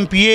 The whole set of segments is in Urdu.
MPA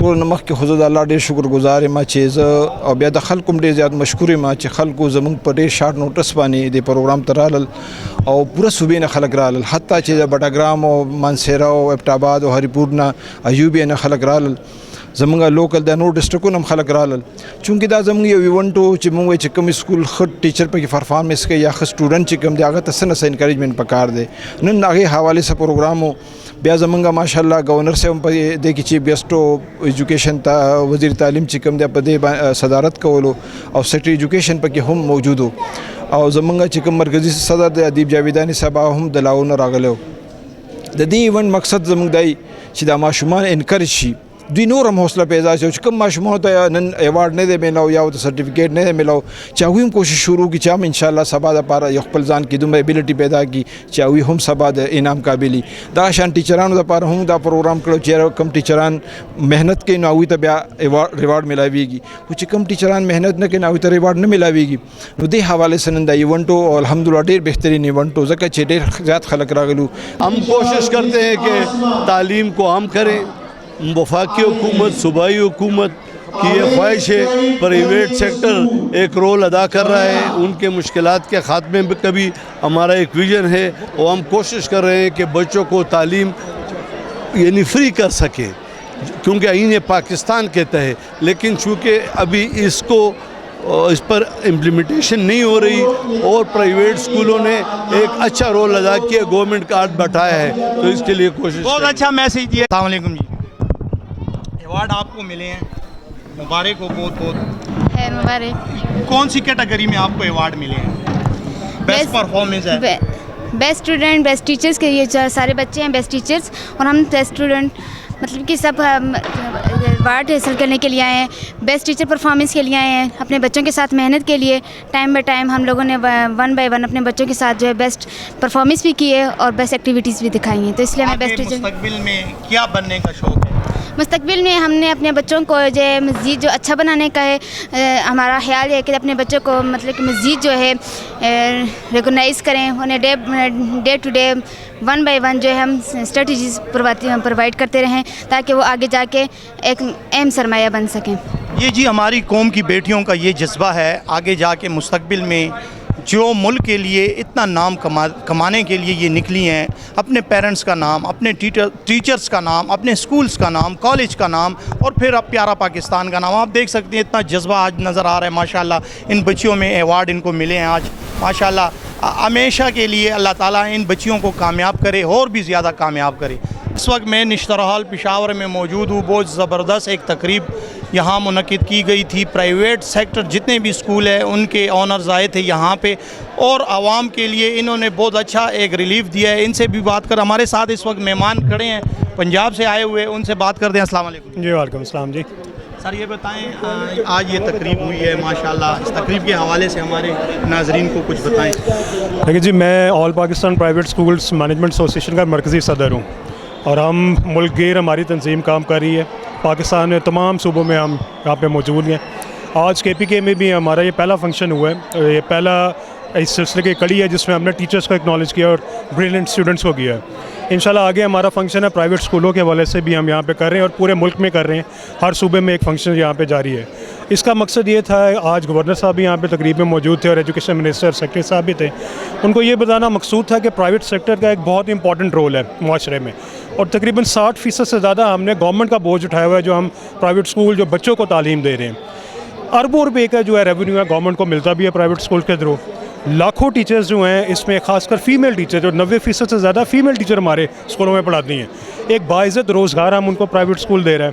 ټول نمخ کې خود الله ډېر شکرګزار یم چې زه او بیا د خلکو ډېر زیات مشکور یم چې خلکو زموږ په ډېر شارټ نوټس باندې د پروګرام ته رالل او پوره صوبې نه خلک رالل، حتی چې د بټګرام او مانسیرا او ابټاباد او هریپور نه ایوب نه خلک رالل، زمونږ لوکل د نور ډسټرکونو هم خلک رالل. چونکې دا زموږ یو ایونټ و چې موږ چې کوم سکول ښه ټیچر پکې پرفارمنس کوي یا ښه سټوډنټ چې کوم دی هغه ته څه نه څه انکریجمنټ پکار دی. نن هغې حوالې سره پروګرام و. بیا زمونږ ماشاءالله گورنر صاحب هم په دې کې چیف ګیسټ ایجوکیشن ته وزیر تعلیم چې کوم دی په دې صدارت کولو او سیکرټري ایجوکیشن پکې هم موجود و او زمونږ چې کوم مرکزی صدر دی ادیب جاویدانی صاحب هم د لاونه راغلی و. د دې ایونټ مقصد زمونږ دی چې دا ماشومان انکریج شي، دوی نور هم حوصله پیدا شي چې کوم ماشومانو ته نن ایوارډ نه دی میلاو یا ورته سرټیفیکیټ نه دی میلاو چې هغوی هم کوشش شروع کړي چې هم انشاءالله سبا دپاره یو خپل ځان کې دومره ایبیلیټي پیدا کړي چې هغوی هم سبا د انعام قابل وي. دغه شان ټیچرانو دپاره هم دا پروګرام کړو چې کوم ټیچران محنت کوي نو هغوی ته بیا ریوارډ میلاویږي، خو چې کوم ټیچران محنت نه کوي نو هغوی ته ریوارډ نه میلاویږي. نو دې حوالې سره نن دا ایونټ او الحمدلله ډېر بهترین ایونټ و ځکه چې ډېر زیات خلک راغلو. ہم کوشش کرتے ہیں کہ تعلیم کو ہم کریں. وفاقی حکومت صوبائی حکومت کی یہ خواہش ہے، پرائیویٹ سیکٹر ایک رول ادا کر رہا ہے ان کے مشکلات کے خاتمے میں. کبھی ہمارا ایک ویژن ہے اور ہم کوشش کر رہے ہیں کہ بچوں کو تعلیم یعنی فری کر سکیں، کیونکہ آئین پاکستان کہتا ہے، لیکن چونکہ ابھی اس پر امپلیمنٹیشن نہیں ہو رہی اور پرائیویٹ سکولوں نے ایک اچھا رول ادا کیا، گورنمنٹ کارڈ بٹھایا ہے، تو اس کے لیے کوشش بہت اچھا میسیج دیا. السلام علیکم جی، ایوارڈ آپ کو ملے ہیں، مبارک ہو، بہت بہت خیر مبارک. کون سی کیٹیگری میں آپ کو ایوارڈ ملے ہیں؟ بیسٹ پرفارمنس ہے، بیسٹ اسٹوڈنٹ، بیسٹ ٹیچرس کے یہ سارے بچے ہیں بیسٹ ٹیچرس اور ہم بیسٹ اسٹوڈنٹ مطلب کہ سب ایوارڈ حاصل کرنے کے لیے آئے ہیں. بیسٹ ٹیچر پرفارمنس کے لیے آئے ہیں، اپنے بچوں کے ساتھ محنت کے لیے ٹائم بائی ٹائم ہم لوگوں نے 1 بائی 1 اپنے بچوں کے ساتھ جو ہے بیسٹ پرفارمنس بھی کی ہے اور بیسٹ ایکٹیویٹیز بھی دکھائی ہیں. تو اس لیے ہمیں بیسٹ ٹیچر. مستقبل میں کیا بننے کا شوق ہے؟ مستقبل میں ہم نے اپنے بچوں کو جو ہے مزید جو اچھا بنانے کا ہے، ہمارا خیال ہے کہ اپنے بچوں کو مطلب کہ مزید جو ہے ریکگنائز کریں، انہیں ڈے ٹو ڈے 1 بائی 1 جو ہے ہم اسٹریٹجیز پرووائڈ کرتے رہیں تاکہ وہ آگے جا کے ایک اہم سرمایہ بن سکیں. یہ جی ہماری قوم کی بیٹیوں کا یہ جذبہ ہے، آگے جا کے مستقبل میں جو ملک کے لیے اتنا نام کمانے کے لیے یہ نکلی ہیں، اپنے پیرنٹس کا نام، اپنے ٹیچرز کا نام، اپنے سکولز کا نام، کالج کا نام اور پھر اب پیارا پاکستان کا نام. آپ دیکھ سکتے ہیں اتنا جذبہ آج نظر آ رہا ہے ماشاءاللہ. ان بچیوں میں ایوارڈ ان کو ملے ہیں آج ماشاءاللہ. ہمیشہ کے لیے اللہ تعالیٰ ان بچیوں کو کامیاب کرے اور بھی زیادہ کامیاب کرے. اس وقت میں نشترحال پشاور میں موجود ہوں. بہت زبردست ایک تقریب یہاں منعقد کی گئی تھی. پرائیویٹ سیکٹر جتنے بھی اسکول ہیں ان کے آنرز آئے تھے یہاں پہ اور عوام کے لیے انہوں نے بہت اچھا ایک ریلیف دیا ہے. ان سے بھی بات کر، ہمارے ساتھ اس وقت مہمان کھڑے ہیں پنجاب سے آئے ہوئے، ان سے بات کرتے ہیں. السلام علیکم جی. وعلیکم السلام جی. سر یہ بتائیں آج یہ تقریب ہوئی ہے ماشاءاللہ، اس تقریب کے حوالے سے ہمارے ناظرین کو کچھ بتائیں. دیکھیے جی، میں all Pakistan private schools management association کا مرکزی صدر ہوں اور ہم ملک گیر ہماری تنظیم کام کر رہی ہے. پاکستان میں تمام صوبوں میں ہم یہاں پہ موجود ہیں. آج KPK میں بھی ہمارا یہ پہلا فنکشن ہوا ہے، یہ پہلا اس سلسلے کی کڑی ہے جس میں ہم نے ٹیچرز کو اکنالج کیا اور بریلینٹ اسٹوڈنٹس کو کیا ہے. انشاءاللہ آگے ہمارا فنکشن ہے پرائیویٹ اسکولوں کے حوالے سے بھی ہم یہاں پہ کر رہے ہیں اور پورے ملک میں کر رہے ہیں. ہر صوبے میں ایک فنکشن یہاں پہ جاری ہے. اس کا مقصد یہ تھا، آج گورنر صاحب بھی یہاں پہ تقریب میں موجود تھے اور ایجوکیشن منسٹر سیکرٹری صاحب بھی تھے. ان کو یہ بتانا مقصود تھا کہ پرائیویٹ سیکٹر کا ایک بہت امپورٹنٹ رول ہے معاشرے میں اور تقریباً 60% سے زیادہ ہم نے گورنمنٹ کا بوجھ اٹھایا ہوا ہے جو ہم پرائیویٹ اسکول جو بچوں کو تعلیم دے رہے ہیں. اربوں روپے کا جو ہے ریونیو ہے گورنمنٹ کو ملتا بھی ہے پرائیویٹ اسکول کے تھرو. لاکھوں ٹیچرز جو ہیں اس میں خاص کر فیمیل ٹیچر جو 90% سے زیادہ فیمیل ٹیچر ہمارے اسکولوں میں پڑھاتی ہیں. ایک باعزت روزگار ہم ان کو پرائیویٹ اسکول دے رہے ہیں.